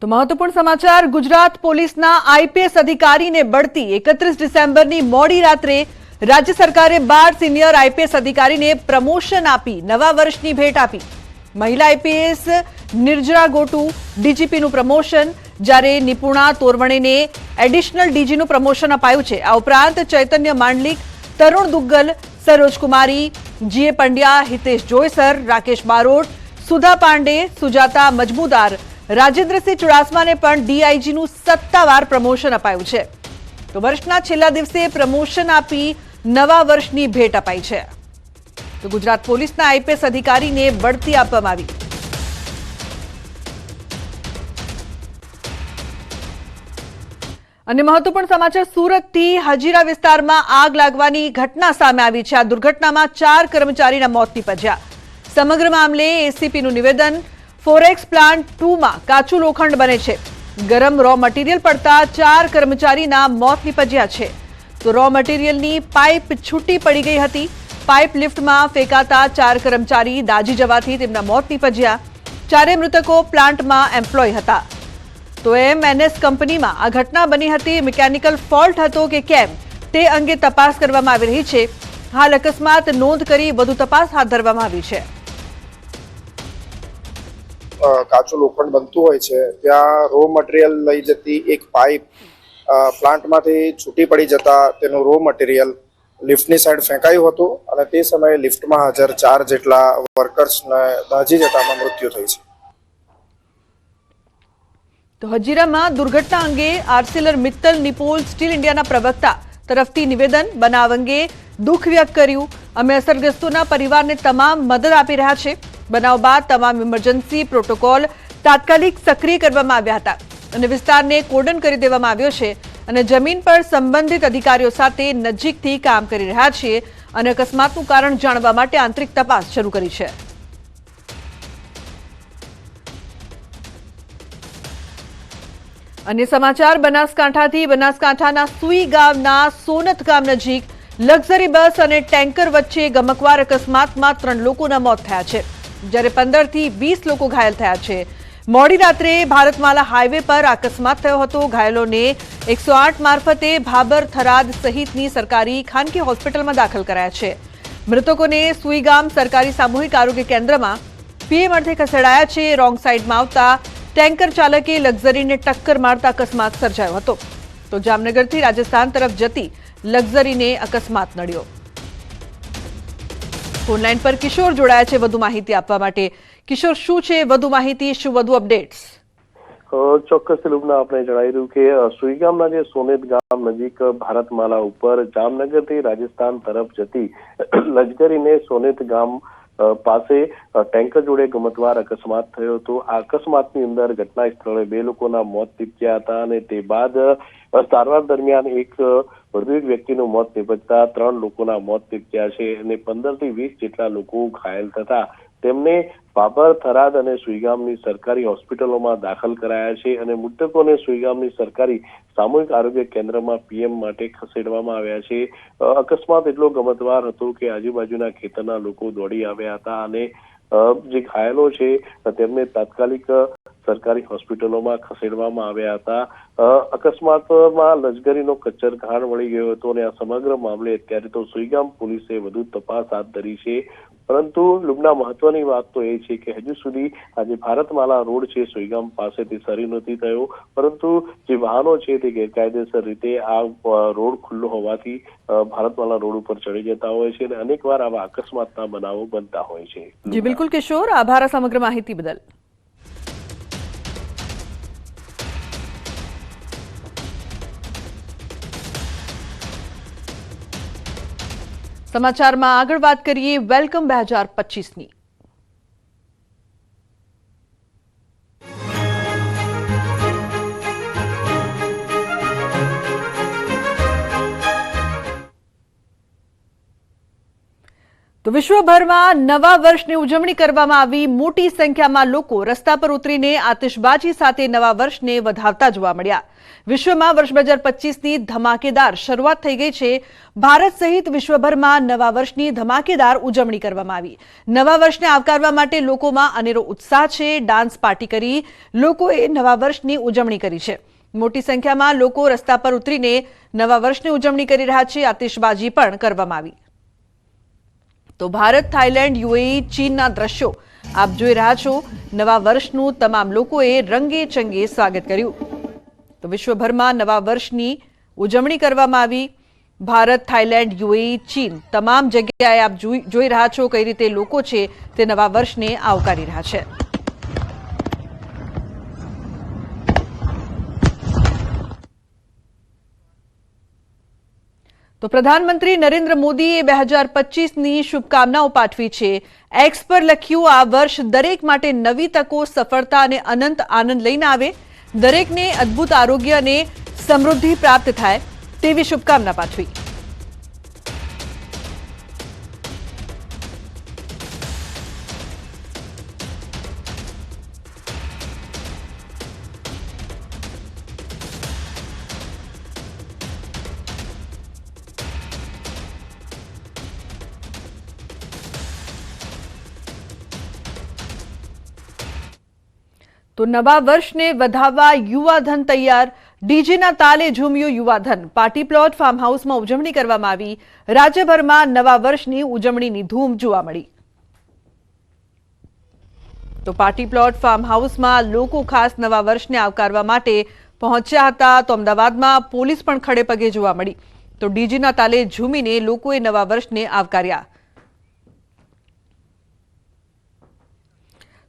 તો મહત્વપૂર્ણ સમાચાર ગુજરાત પોલીસના આઈપીએસ અધિકારીને બઢતી 31 ડિસેમ્બરની મોડી રાત્રે રાજ્ય સરકારે 12 સિનિયર આઈપીએસ અધિકારીને પ્રમોશન આપી નવા વર્ષની ભેટ આપી। મહિલા આઈપીએસ નિર્જરા ગોટુ ડીજીપીનું પ્રમોશન, જ્યારે નિપુણા તોરવણેને એડિશનલ ડીજીનું પ્રમોશન અપાયું છે। આ ઉપરાંત ચૈતન્ય માંડલિક, તરુણ દુગ્ગલ, સરોજ કુમારી, જીએ પંડ્યા, હિતેશ જોયસર, રાકેશ બારોટ, સુધા પાંડે, સુજાતા મજમુદાર, રાજેન્દ્રસિંહ ચુડાસમાને પણ ડીઆઈજીનું સત્તાવાર પ્રમોશન અપાયું છે। તો વર્ષના છેલ્લા દિવસે પ્રમોશન આપી નવા વર્ષની ભેટ અપાઈ છે। તો ગુજરાત પોલીસના આઈપીએસ અધિકારીને બઢતી આપવામાં આવી। અને મહત્વપૂર્ણ સમાચાર, સુરતથી હજીરા વિસ્તારમાં આગ લાગવાની ઘટના સામે આવી છે। આ દુર્ઘટનામાં 4 કર્મચારીના મોત નીપજ્યા। સમગ્ર મામલે એસીપીનું નિવેદન। ફોરેક્સ પ્લાન્ટ 2માં કાચું લોખંડ બને છે। ગરમ રો મટીરિયલ પડતા 4 કર્મચારીના મોત નીપજ્યા છે। તો રો મટીરિયલની પાઇપ છૂટી પડી ગઈ હતી। પાઇપ લિફ્ટમાં ફેંકાતા 4 કર્મચારી દાઝી જવાથી તેમના મોત નીપજ્યા। 4 મૃતકો પ્લાન્ટમાં એમ્પ્લોય હતા। તો એમએનએસ કંપનીમાં આ ઘટના બની હતી। મિકેનિકલ ફોલ્ટ હતો કે કેમ તે અંગે તપાસ કરવામાં આવી રહી છે। હાલ અકસ્માત નોંધ કરી વધુ તપાસ હાથ ધરવામાં આવી છે। કાચું લોખંડ બનતું હોય છે ત્યાં રો મટીરિયલ લઈ જતી એક પાઇપ પ્લાન્ટમાંથી છૂટી પડી જતા તેનું રો મટીરિયલ લિફ્ટની સાઈડ ફેંકાયું હતું અને તે સમયે લિફ્ટમાં હાજર 4 જેટલા વર્કર્સને દાઝી જતામાં મૃત્યુ થઈ છે। તો હજીરામાં દુર્ઘટના અંગે આર્સેલર મિત્તલ નિપોલ સ્ટીલ ઇન્ડિયાના પ્રવક્તા તરફથી નિવેદન। બનાવ અંગે દુઃખ વ્યક્ત કર્યું। અમે અસરગ્રસ્તોના પરિવારને તમામ મદદ આપી રહ્યા છે। બનાવ બાદ તમામ ઇમરજન્સી પ્રોટોકોલ તાત્કાલિક સક્રિય કરવામાં આવ્યા હતા અને વિસ્તારને કોર્ડન કરી દેવામાં આવ્યો છે અને જમીન પર સંબંધિત અધિકારીઓ સાથે નજીકથી કામ કરી રહ્યા છીએ અને અકસ્માતનું કારણ જાણવા માટે આંતરિક તપાસ શરૂ કરી છે। અન્ય સમાચાર, બનાસકાંઠાથી બનાસકાંઠાના સુઈ ગામના સોનત ગામ નજીક લક્ઝરી બસ અને ટેન્કર વચ્ચે ગમકવાર અકસ્માતમાં 3 લોકોના મોત થયા છે, જ્યારે 15 થી 20 લોકો ઘાયલ થયા છે। મોડી રાત્રે ભારતમાલા હાઈવે પર અકસ્માત થયો હતો। ઘાયલોને 108 મારફતે ભાબર, થરાદ સહિતની સરકારી ખાનગી હોસ્પિટલમાં દાખલ કરાયા છે। મૃતકોને સુઈગામ સરકારી સામૂહિક આરોગ્ય કેન્દ્રમાં પીએમ અર્થે ખસેડાયા છે। રોંગ સાઈડમાં આવતા ટેન્કર ચાલકે લક્ઝરીને ટક્કર મારતા અકસ્માત સર્જાયો હતો। તો જામનગરથી રાજસ્થાન તરફ જતી લક્ઝરીને અકસ્માત નડ્યો। ફોનલાઈન પર કિશોર જોડાયા છે વધુ માહિતી આપવા માટે। કિશોર, શું છે વધુ માહિતી, શું વધુ અપડેટ્સ? ચોક્કસ લુબના આપણે જણાવી રહ્યું કે સુઈગામના જે સોનેત ગામ નજીક ભારતમાલા ઉપર જામનગરથી રાજસ્થાન તરફ જતી લશ્કરીને સોનેત ગામ પાસે ટેન્કર જોડે ગમતવાર અકસ્માત થયો હતો। આ અકસ્માતની અંદર ઘટના સ્થળે 2 લોકોના મોત નીપજ્યા હતા અને તે બાદ સારવાર દરમિયાન વધુ એક વ્યક્તિનું મોત નીપજતા 3 લોકોના મોત નીપજ્યા છે અને 15 થી 20 જેટલા લોકો ઘાયલ થતા તેમને ભાભર, થરાદ અને સુઈગામની સરકારી હોસ્પિટલોમાં દાખલ કરાયા છે અને મૃતકોને સુઈગામની સરકારી સામૂહિક આરોગ્ય કેન્દ્રમાં પીએમ માટે ખસેડવામાં આવ્યા છે। અકસ્માત એટલો ગમતવાર હતો કે આજુબાજુના ખેતરના લોકો દોડી આવ્યા હતા અને જે ઘાયલો છે તેમને તાત્કાલિક સરકારી હોસ્પિટલોમાં ખસેડવામાં આવ્યા હતા। અકસ્માતમાં લશ્કરીનો કચ્ચર ઘાણ વળી ગયો હતો અને આ સમગ્ર મામલે અત્યારે તો સુઈગામ પોલીસે વધુ તપાસ હાથ ધરી છે। પરંતુ લુબના મહત્વની વાત તો એ છે કે હજુ સુધી આજે ભારતમાલા રોડ છે સુઈગામ પાસેથી શરૂ નથી થયો, પરંતુ જે વાહનો છે તે ગેરકાયદેસર રીતે આ રોડ ખુલ્લો હોવાથી ભારતમાલા રોડ ઉપર ચડી જતા હોય છે અને અનેકવાર આવા અકસ્માતના બનાવો બનતા હોય છે। જી બિલકુલ કિશોર, આભાર આ સમગ્ર માહિતી બદલ। સમાચારમાં આગળ વાત કરીએ વેલકમ 2025ની। તો તો વિશ્વભરમાં નવા વર્ષની ઉજવણી કરવામાં આવી। મોટી સંખ્યામાં લોકો રસ્તા પર ઉતરીને આતિશબાજી સાથે નવા વર્ષને વધાવતા જોવા મળ્યા। વિશ્વમાં વર્ષ 2025ની ધમાકેદાર શરૂઆત થઈ ગઈ છે। ભારત સહિત વિશ્વભરમાં નવા વર્ષની ધમાકેદાર ઉજવણી કરવામાં આવી। નવા વર્ષને આવકારવા માટે લોકોમાં અનેરો ઉત્સાહ છે। ડાન્સ પાર્ટી કરી લોકોએ નવા વર્ષની ઉજવણી કરી છે। મોટી સંખ્યામાં લોકો રસ્તા પર ઉતરીને નવા વર્ષની ઉજવણી કરી રહ્યા છે। આતિશબાજી પણ કરવામાં આવી। તો ભારત, થાઈલેન્ડ, યુએઈ, ચીનના દ્રશ્યો આપ જોઈ રહ્યા છો। નવા વર્ષનું તમામ લોકોએ રંગે ચંગે સ્વાગત કર્યું। તો વિશ્વભરમાં નવા વર્ષની ઉજવણી કરવામાં આવી। ભારત, થાઈલેન્ડ, યુએઈ, ચીન તમામ જગ્યાએ આપ જોઈ રહ્યા છો કઈ રીતે લોકો છે તે નવા વર્ષને આવકારી રહ્યા છે। તો પ્રધાનમંત્રી નરેન્દ્ર મોદીએ 2025ની શુભકામનાઓ પાઠવી છે। એક્સ પર લખ્યું, આ વર્ષ દરેક માટે નવી તકો, સફળતા અને અનંત આનંદ લઈને આવે। દરેકને અદ્ભુત આરોગ્ય અને સમૃદ્ધિ પ્રાપ્ત થાય તેવી શુભકામના પાઠવી। તો નવા વર્ષને વધાવવા યુવાધન તૈયાર। ડીજેના તાલે ઝૂમ્યું યુવાધન। પાર્ટી પ્લોટ ફાર્મ હાઉસમાં ઉજવણી કરવામાં આવી। રાજ્યભરમાં નવા વર્ષની ઉજવણીની ધૂમ જોવા મળી। તો પાર્ટી પ્લોટ ફાર્મ હાઉસમાં લોકો ખાસ નવા વર્ષને આવકારવા માટે પહોંચ્યા હતા। તો અમદાવાદમાં પોલીસ પણ ખડે પગે જોવા મળી। તો ડીજેના તાલે ઝૂમીને લોકોએ નવા વર્ષને આવકાર્યા।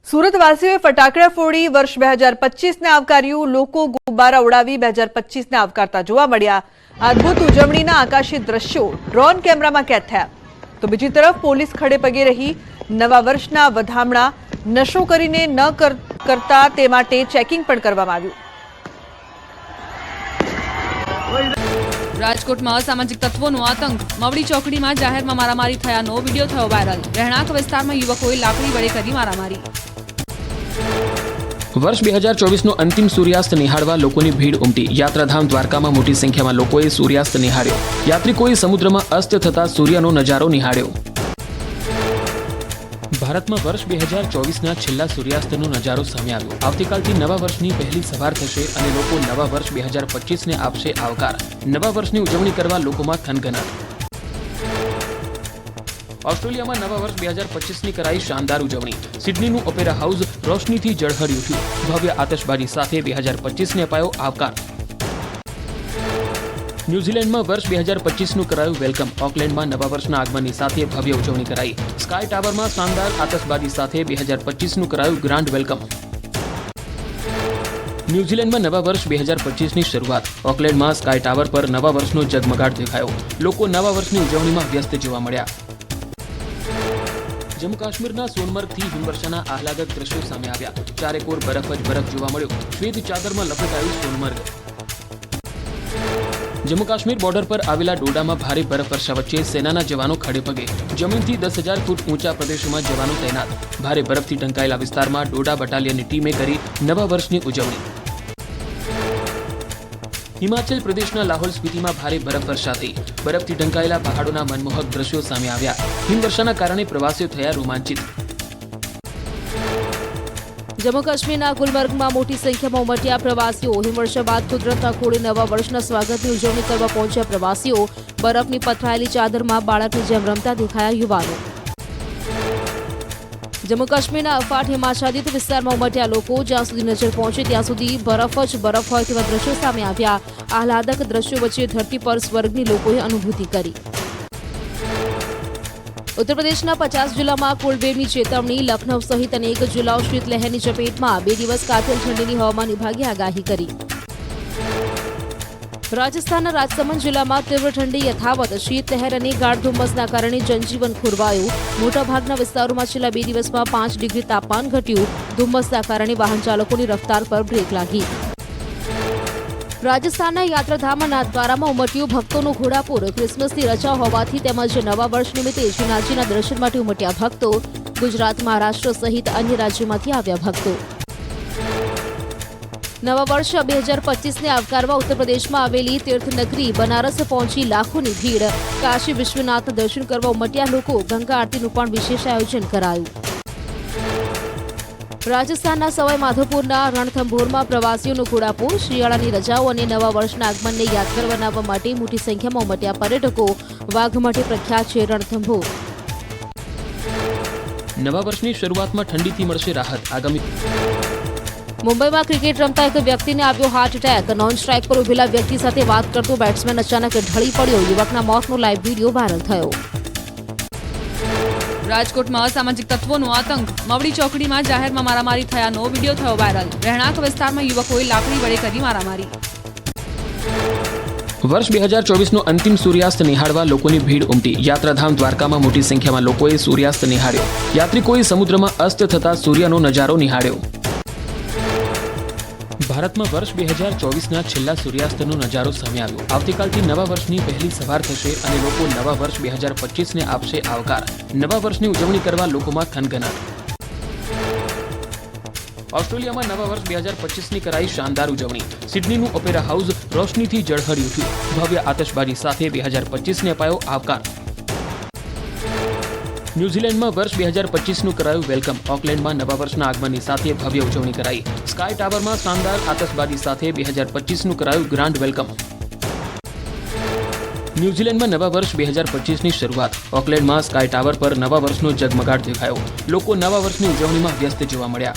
સુરતવાસીઓએ ફટાકડા ફોડી વર્ષ 2025ને આવકાર્યું। લોકો ગુબ્બારા ઉડાવી 2025ને આવકારતા જોવા મળ્યા। અદ્ભુત ઉજવણીના આકાશી દ્રશ્યો ડ્રોન કેમેરામાં કેદ થયા। તો બીજી તરફ પોલીસ ખડે પગે રહી નવા વર્ષના વધામણા નશો કરીને ન કરતા તે માટે ચેકિંગ પણ કરવામાં આવ્યું। રાજકોટમાં અસામાજિક તત્વોનો આતંક। મવડી ચોકડીમાં જાહેરમાં મારામારી થયાનો વિડીયો થયો વાયરલ। રહેણાંક વિસ્તારમાં યુવકોએ લાકડી વડે કરી મારામારી। વર્ષ 2024નો અંતિમ સૂર્યાસ્ત નિહાળવા લોકોની ભીડ ઉમટી। યાત્રાધામ દ્વારકામાં મોટી સંખ્યામાં લોકોએ સૂર્યાસ્ત નિહાળ્યો। યાત્રિકોએ સમુદ્રમાં અસ્ત થતા સૂર્યનો નજારો નિહાળ્યો। ભારતમાં વર્ષ 2024ના છેલ્લા સૂર્યાસ્તનો નજારો સામે આવ્યો। આવતીકાલથી નવા વર્ષની પહેલી સવાર થશે અને લોકો નવા વર્ષ 2025ને આપશે આવકાર। નવા વર્ષની ઉજવણી કરવા લોકોમાં થનગનાટ। ઓસ્ટ્રેલિયામાં નવા વર્ષ 2025ની કરાઈ શાનદાર ઉજવણી। સિડનીનું ઓપેરા હાઉસ રોશનીથી ઝળહળી ઉઠ્યું। ભવ્ય આતશબાજી સાથે 2025ને અપાયો આવકાર। ન્યૂઝીલેન્ડમાં વર્ષ 2025નું કરાયું વેલકમ। ઓકલેન્ડમાં નવા વર્ષના આગમનની સાથે ભવ્ય ઉજવણી કરાઈ। સ્કાય ટાવરમાં શાનદાર આતશબાજી સાથે 2025નું કરાયું ગ્રાન્ડ વેલકમ। ન્યૂઝીલેન્ડમાં નવા વર્ષ 2025ની શરૂઆત। ઓકલેન્ડમાં સ્કાય ટાવર પર નવા વર્ષનો ઝગમગાટ દેખાયો। લોકો નવા વર્ષની ઉજવણીમાં વ્યસ્ત જોવા મળ્યા। જમ્મુ કાશ્મીરના સોનમર્ગથી હિમવર્ષાના આહલાદક દ્રશ્યો સામે આવ્યા। ચારેકોર બરફ જ બરફ જોવા મળ્યો। શ્વેત ચાદરમાં લપેટાયું સોનમર્ગ। જમ્મુ કાશ્મીર બોર્ડર પર આવેલા ડોડામાં ભારે બરફવર્ષા વચ્ચે સેનાના જવાનો ખડે પગે। જમીનથી 10,000 ફૂટ ઊંચા પ્રદેશોમાં જવાનો તૈનાત। ભારે બરફથી ઢંકાયેલા વિસ્તારમાં ડોડા બટાલિયનની ટીમે કરી નવા વર્ષની ઉજવણી। હિમાચલ પ્રદેશના લાહોલ સ્પીતિમાં ભારે બરફવર્ષા થઈ। બરફથી ઢંકાયેલા પહાડોના મનમોહક દ્રશ્યો સામે આવ્યા। હિમવર્ષાના કારણે પ્રવાસીઓ થયા રોમાંચિત। જમ્મુ કાશ્મીરના ગુલબર્ગમાં મોટી સંખ્યામાં ઉમટ્યા પ્રવાસીઓ। હિમવર્ષા બાદ કુદરતના ખોળે નવા વર્ષના સ્વાગતની ઉજવણી કરવા પહોંચ્યા પ્રવાસીઓ। બરફની પથરાયેલી ચાદરમાં બાળકની જેમ રમતા દેખાયા યુવાનો। જમ્મુ કાશ્મીરના અફાટ હિમાચ્છાદિત વિસ્તારમાં ઉમટ્યા લોકો। જ્યાં સુધી નજર પહોંચે ત્યાં સુધી બરફ જ બરફ હોય તેવા દ્રશ્યો સામે આવ્યા। આહલાદક દ્રશ્યો વચ્ચે ધરતી પર સ્વર્ગની લોકોએ અનુભૂતિ કરી। ઉત્તર પ્રદેશના 50 જિલ્લામાં કોલ્ડ વેવની ચેતવણી। લખનૌ સહિત અનેક જિલ્લાઓ શીતલહેરની ચપેટમાં। 2 દિવસ કાતિલ ઠંડીની હવામાન વિભાગે આગાહી કરી। રાજસ્થાનના રાજસમંદ જિલ્લામાં તીવ્ર ઠંડી યથાવત। શીતલહેર અને ગાઢ ધુમ્મસના કારણે જનજીવન ખોરવાયું। મોટાભાગના વિસ્તારોમાં છેલ્લા 2 દિવસમાં 5 ડિગ્રી તાપમાન ઘટ્યું। ધુમ્મસના કારણે વાહન ચાલકોની રફતાર પર બ્રેક લાગી। રાજસ્થાનના યાત્રાધામ નાથદ્વારામાં ઉમટ્યું ભક્તોનું ઘોડાપુર. ક્રિસમસની રજા હોવાથી તેમજ નવા વર્ષ નિમિત્તે શ્રીનાથજીના દર્શન માટે ઉમટ્યા ભક્તો. ગુજરાત, મહારાષ્ટ્ર સહિત અન્ય રાજ્યોમાંથી આવ્યા ભક્તો. નવા વર્ષ 2025ને આવકારવા ઉત્તર પ્રદેશમાં આવેલી તીર્થનગરી બનારસ પહોંચી લાખોની ભીડ. કાશી વિશ્વનાથ દર્શન કરવા ઉમટ્યા લોકો. ગંગા આરતીનું પણ વિશેષ આયોજન કરાયું. રાજસ્થાનના સવાઈ માધોપુરના રણથંભોરમાં પ્રવાસીઓનું ઘોડાપુર. શિયાળાની રજાઓ અને નવા વર્ષના આગમનને યાદગાર બનાવવા માટે મોટી સંખ્યામાં ઉમટ્યા પર્યટકો. વાઘ માટે પ્રખ્યાત છે રણથંભોર. નવા વર્ષની શરૂઆતમાં ઠંડીથી મળશે રાહત. આગામી મુંબઈમાં ક્રિકેટ રમતા એક વ્યક્તિને આવ્યો હાર્ટ એટેક. નોન સ્ટ્રાઇક પર ઉભેલા વ્યક્તિ સાથે વાત કરતો બેટ્સમેન અચાનક ઢળી પડ્યો. યુવકના મોતનો લાઈવ વિડીયો વાયરલ થયો. રાજકોટમાં અસામાજિક તત્વોનો આતંક. મવડી ચોકડીમાં જાહેરમાં મારામારી થયાનો વિડીયો થયો વાયરલ. રહેણાંક વિસ્તારમાં યુવકોએ લાકડી વડે કરી મારામારી. વર્ષ 2024નો અંતિમ સૂર્યાસ્ત નિહાળવા લોકોની ભીડ ઉમટી. યાત્રાધામ દ્વારકામાં મોટી સંખ્યામાં લોકોએ સૂર્યાસ્ત નિહાળ્યો. યાત્રિકોએ સમુદ્રમાં અસ્ત થતા સૂર્યનો નજારો નિહાળ્યો. ભારતમાં વર્ષ 2024ના છેલ્લા સૂર્યાસ્તનો નજારો સામે આવ્યો. આવતીકાલથી નવા વર્ષની પહેલી સવાર થશે અને લોકો નવા વર્ષ 2025ને આપશે આવકાર. નવા વર્ષની ઉજવણી કરવા લોકોમાં થનગનાટ. ઓસ્ટ્રેલિયામાં નવા વર્ષ 2025ની કરાઈ શાનદાર ઉજવણી. સિડનીનું ઓપેરા હાઉસ રોશનીથી ઝળહળી ઉઠ્યું. ભવ્ય આતશબાજી સાથે 2025ને અપાયો આવકાર. ન્યૂઝીલેન્ડમાં વર્ષ 2025નું કરાયું વેલકમ. ઓકલેન્ડમાં નવા વર્ષના આગમનની સાથે ભવ્ય ઉજવણી કરાઈ. સ્કાય ટાવરમાં શાનદાર આતશબાજી સાથે 2025નું કરાયું ગ્રાન્ડ વેલકમ. ન્યૂઝીલેન્ડમાં નવા વર્ષ 2025ની શરૂઆત. ઓકલેન્ડમાં સ્કાય ટાવર પર નવા વર્ષનો ઝગમગાટ દેખાયો. લોકો નવા વર્ષની ઉજવણીમાં વ્યસ્ત જોવા મળ્યા.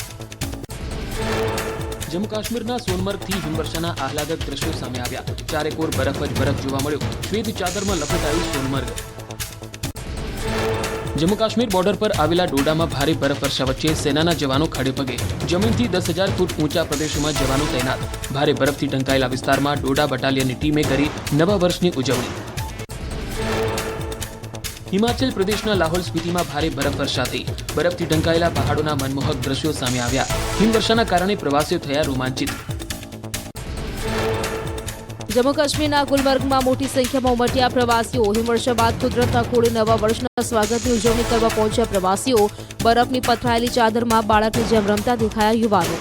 જમ્મુ કાશ્મીરના સોનમર્ગથી હિમવર્ષાના આહલાદક દ્રશ્યો સામે આવ્યા. ચારેકોર બરફ જ બરફ જોવા મળ્યો. શ્વેત ચાદરમાં લપેટાયું સોનમર્ગ. જમ્મુ કાશ્મીર બોર્ડર પર આવેલા ડોડામાં ભારે બરફવર્ષા વચ્ચે સેનાના જવાનો ખડેપગે. જમીનથી 10,000 ફૂટ ઊંચા પ્રદેશોમાં જવાનો તૈનાત. ભારે બરફથી ઢંકાયેલા વિસ્તારમાં ડોડા બટાલિયનની ટીમે કરી નવા વર્ષની ઉજવણી. હિમાચલ પ્રદેશના લાહોલ સ્પીતિમાં ભારે બરફવર્ષા થઈ. બરફથી ઢંકાયેલા પહાડોના મનમોહક દ્રશ્યો સામે આવ્યા. હિમવર્ષાના કારણે પ્રવાસીઓ થયા રોમાંચિત. જમ્મુ કાશ્મીરના ગુલબર્ગમાં મોટી સંખ્યામાં ઉમટ્યા પ્રવાસીઓ. હિમવર્ષા બાદ કુદરતના કોળે નવા વર્ષના સ્વાગતની ઉજવણી કરવા પહોંચ્યા પ્રવાસીઓ. બરફની પથરાયેલી ચાદરમાં બાળકની જેમ રમતા દેખાયા યુવાનો.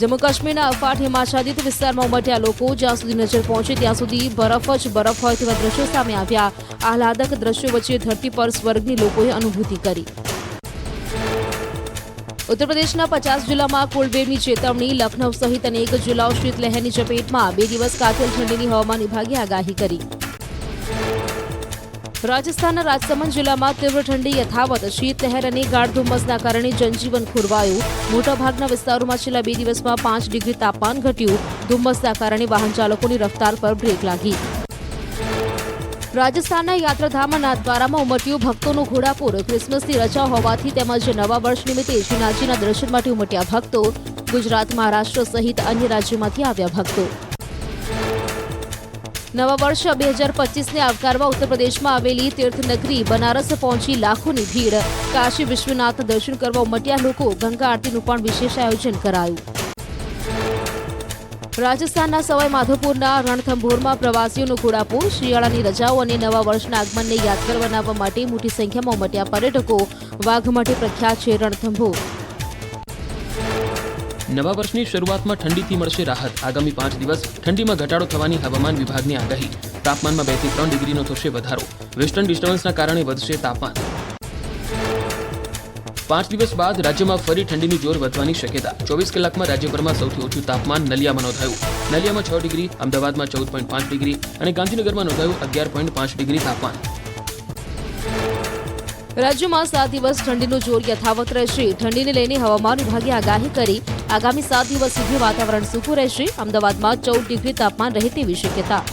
જમ્મુ કાશ્મીરના અફાટ હિમાચ્છાદિત વિસ્તારમાં ઉમટ્યા લોકો. જ્યાં સુધી નજર પહોંચે ત્યાં સુધી બરફ જ બરફ હોય તેવા દ્રશ્યો સામે આવ્યા. આહલાદક દ્રશ્યો વચ્ચે ધરતી પર સ્વર્ગની લોકોએ અનુભૂતિ કરી. ઉત્તર પ્રદેશના 50 જિલ્લામાં કોલ્ડવેવની ચેતવણી. લખનૌ સહિત અનેક જિલ્લાઓ શીતલહેરની ચપેટમાં. 2 દિવસ કાતિલ ઠંડીની હવામાન વિભાગે આગાહી કરી. રાજસ્થાનના રાજસમંદ જિલ્લામાં તીવ્ર ઠંડી યથાવત. શીતલહેર અને ગાઢ ધુમ્મસના કારણે જનજીવન ખોરવાયું. મોટાભાગના વિસ્તારોમાં છેલ્લા 2 દિવસમાં 5 ડિગ્રી તાપમાન ઘટ્યું. ધુમ્મસના કારણે વાહન ચાલકોની રફતાર પર બ્રેક લાગી. રાજસ્થાનના યાત્રાધામ નાથદ્વારામાં ઉમટ્યું ભક્તોનું ઘોડાપુર. ક્રિસમસની રજા હોવાથી તેમજ નવા વર્ષ નિમિત્તે શ્રીનાથજીના દર્શન માટે ઉમટ્યા ભક્તો. ગુજરાત, મહારાષ્ટ્ર સહિત અન્ય રાજ્યોમાંથી આવ્યા ભક્તો. નવા વર્ષ 2025ને આવકારવા ઉત્તર પ્રદેશમાં આવેલી તીર્થનગરી બનારસ પહોંચી લાખોની ભીડ. કાશી વિશ્વનાથ દર્શન કરવા ઉમટ્યા લોકો. ગંગા આરતીનું પણ વિશેષ આયોજન કરાયું. રાજસ્થાનના સવાઈ માધોપુરના રણથંભોરમાં પ્રવાસીઓનું ઘોડાપુર. શિયાળાની રજાઓ અને નવા વર્ષના આગમનને યાદગાર બનાવવા માટે મોટી સંખ્યામાં ઉમટ્યા પર્યટકો. વાઘ માટે પ્રખ્યાત છે રણથંભોર. નવા વર્ષની શરૂઆતમાં ઠંડીથી મળશે રાહત. આગામી 5 દિવસ ઠંડીમાં ઘટાડો થવાની હવામાન વિભાગની આગાહી. તાપમાનમાં 2 થી 3 ડિગ્રીનો થશે વધારો. વેસ્ટર્ન ડિસ્ટર્બન્સના કારણે વધશે તાપમાન. 5 દિવસ બાદ રાજ્યમાં ફરી ઠંડીનું જોર વધવાની શક્યતા. 24 કલાકમાં રાજ્યભરમાં સૌથી ઓછું તાપમાન નલિયામાં નોંધાયું. નલિયામાં 6 ડિગ્રી, અમદાવાદમાં 14.5 ડિગ્રી અને ગાંધીનગરમાં નોંધાયું 11.5 ડિગ્રી તાપમાન. રાજ્યમાં 7 દિવસ ઠંડીનું જોર યથાવત રહેશે. ઠંડીને લઈને હવામાન વિભાગે આગાહી કરી. આગામી 7 દિવસ સુધી વાતાવરણ સૂકું રહેશે. અમદાવાદમાં 14 ડિગ્રી તાપમાન રહે તેવી શક્યતા.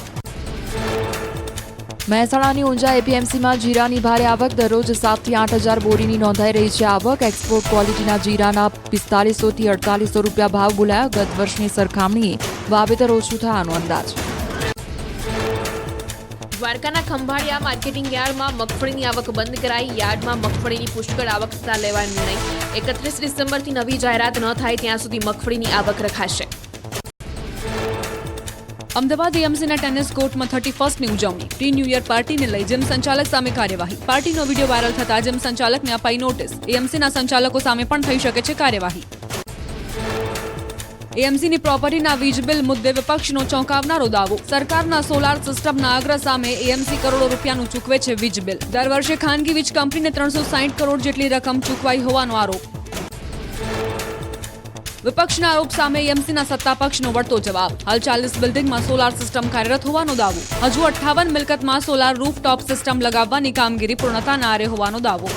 મહેસાણાની ઊંઝા એપીએમસીમાં જીરાની ભારે આવક. દરરોજ 7 થી 8 હજાર બોરીની નોંધાઈ રહી છે આવક. એક્સપોર્ટ ક્વોલિટીના જીરાના 4500 થી 4800 રૂપિયા ભાવ બોલાયા. ગત વર્ષની સરખામણીએ વાવેતર ઓછું થવાનો અંદાજ. દ્વારકાના ખંભાળિયા માર્કેટિંગ યાર્ડમાં મગફળીની આવક બંધ કરાઈ. યાર્ડમાં મગફળીની પુષ્કળ આવક થતા લેવાનો નિર્ણય. 31 ડિસેમ્બરથી નવી જાહેરાત ન થાય ત્યાં સુધી મગફળીની આવક રખાશે. અમદાવાદ એએમસીના ટેનિસ કોર્ટમાં 31ની ઉજવણી પ્રી ન્યૂ યર પાર્ટીને લઈ જીમ સંચાલક સામે કાર્યવાહી પાર્ટીનો વિડીયો વાયરલ થતા જીમ સંચાલકને અપાઈ નોટિસ એએમસીના સંચાલકો સામે પણ થઈ શકે છે કાર્યવાહી એએમસીની પ્રોપર્ટીના વીજ બિલ મુદ્દે વિપક્ષનો ચોંકાવનારો દાવો સરકારના સોલાર સિસ્ટમના આગ્રહ સામે એએમસી કરોડો રૂપિયાનું ચૂકવે છે વીજ બિલ દર વર્ષે ખાનગી વીજ કંપનીને 360 કરોડ જેટલી રકમ ચૂકવાઈ હોવાનો આરોપ વિપક્ષના આરોપ સામે એએમસીના સત્તાપક્ષનો વળતો જવાબ હાલ 40 બિલ્ડિંગમાં સોલાર સિસ્ટમ કાર્યરત હોવાનો દાવો હજુ 58 મિલકતમાં સોલાર રૂફટોપ સિસ્ટમ લગાવવાની કામગીરી પૂર્ણતાના આરે હોવાનો દાવો